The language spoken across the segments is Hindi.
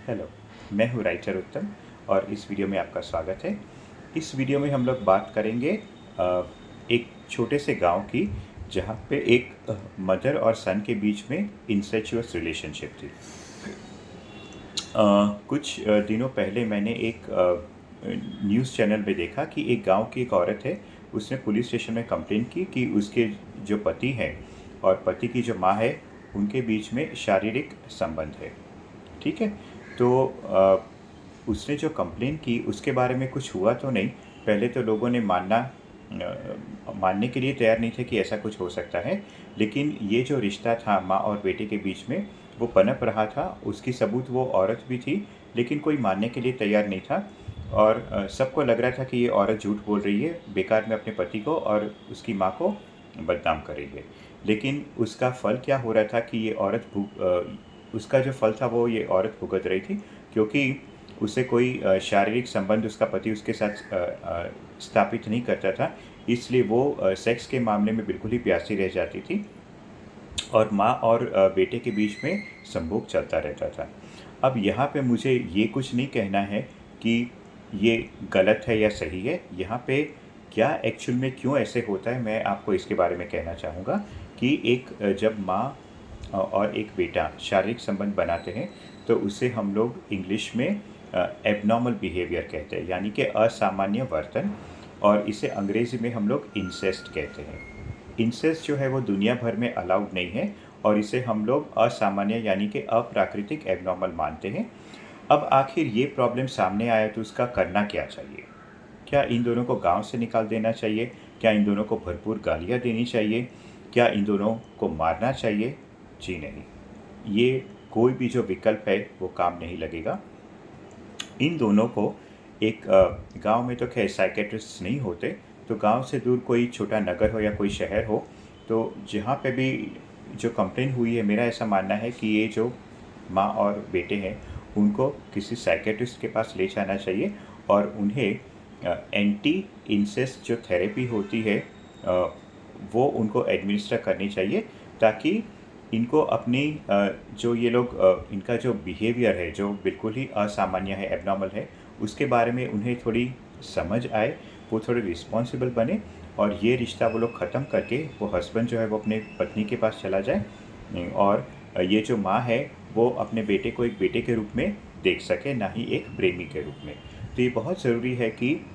हेलो, मैं हूँ राइटर उत्तम और इस वीडियो में आपका स्वागत है। इस वीडियो में हम लोग बात करेंगे एक छोटे से गांव की, जहाँ पे एक मदर और सन के बीच में इंसेचुअस रिलेशनशिप थी। कुछ दिनों पहले मैंने एक न्यूज़ चैनल पे देखा कि एक गांव की एक औरत है, उसने पुलिस स्टेशन में कंप्लेन की कि उसके जो पति हैं और पति की जो माँ है, उनके बीच में शारीरिक संबंध है। ठीक है। तो उसने जो कंप्लेन की उसके बारे में कुछ हुआ तो नहीं। पहले तो लोगों ने मानने के लिए तैयार नहीं थे कि ऐसा कुछ हो सकता है, लेकिन ये जो रिश्ता था माँ और बेटे के बीच में, वो पनप रहा था। उसकी सबूत वो औरत भी थी, लेकिन कोई मानने के लिए तैयार नहीं था। और सबको लग रहा था कि ये औरत झूठ बोल रही है, बेकार में अपने पति को और उसकी माँ को बदनाम कर रही है। लेकिन उसका फल क्या हो रहा था कि ये औरत उसका जो फल था वो ये औरत भुगत रही थी, क्योंकि उसे कोई शारीरिक संबंध उसका पति उसके साथ स्थापित नहीं करता था। इसलिए वो सेक्स के मामले में बिल्कुल ही प्यासी रह जाती थी और माँ और बेटे के बीच में संभोग चलता रहता था। अब यहाँ पे मुझे ये कुछ नहीं कहना है कि ये गलत है या सही है। यहाँ पे क्या एक्चुअल में क्यों ऐसे होता है, मैं आपको इसके बारे में कहना चाहूँगा कि जब माँ और एक बेटा शारीरिक संबंध बनाते हैं, तो उसे हम लोग इंग्लिश में एबनॉर्मल बिहेवियर कहते हैं, यानी कि असामान्य वर्तन। और इसे अंग्रेज़ी में हम लोग इंसेस्ट कहते हैं। इंसेस्ट जो है वो दुनिया भर में अलाउड नहीं है और इसे हम लोग असामान्य यानी कि अप्राकृतिक एबनॉर्मल मानते हैं। अब आखिर ये प्रॉब्लम सामने आया तो उसका करना क्या चाहिए? क्या इन दोनों को गांव से निकाल देना चाहिए? क्या इन दोनों को भरपूर गालियाँ देनी चाहिए? क्या इन दोनों को मारना चाहिए? जी नहीं, ये कोई भी जो विकल्प है वो काम नहीं लगेगा। इन दोनों को एक गांव में तो खैर साइकेट्रिस्ट नहीं होते, तो गांव से दूर कोई छोटा नगर हो या कोई शहर हो, तो जहाँ पे भी जो कंप्लेन हुई है, मेरा ऐसा मानना है कि ये जो माँ और बेटे हैं, उनको किसी साइकेट्रिस्ट के पास ले जाना चाहिए और उन्हें एंटी इंसेस्ट जो थेरेपी होती है वो उनको एडमिनिस्टर करनी चाहिए, ताकि इनको अपनी जो ये लोग इनका जो बिहेवियर है जो बिल्कुल ही असामान्य है, एबनॉर्मल है, उसके बारे में उन्हें थोड़ी समझ आए, वो थोड़े रिस्पॉन्सिबल बने और ये रिश्ता वो लोग ख़त्म करके वो हस्बैंड जो है वो अपने पत्नी के पास चला जाए और ये जो माँ है वो अपने बेटे को एक बेटे के रूप में देख सके, ना ही एक प्रेमी के रूप में। तो ये बहुत ज़रूरी है कि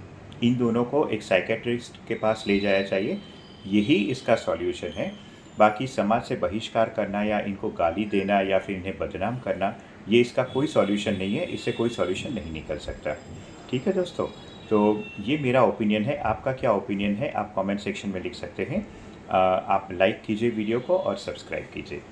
इन दोनों को एक साइकेट्रिस्ट के पास ले जाया चाहिए। यही इसका सॉल्यूशन है। बाकी समाज से बहिष्कार करना या इनको गाली देना या फिर इन्हें बदनाम करना, ये इसका कोई सॉल्यूशन नहीं है। इससे कोई सॉल्यूशन नहीं निकल सकता। ठीक है दोस्तों, तो ये मेरा ओपिनियन है। आपका क्या ओपिनियन है आप कमेंट सेक्शन में लिख सकते हैं। आप लाइक कीजिए वीडियो को और सब्सक्राइब कीजिए।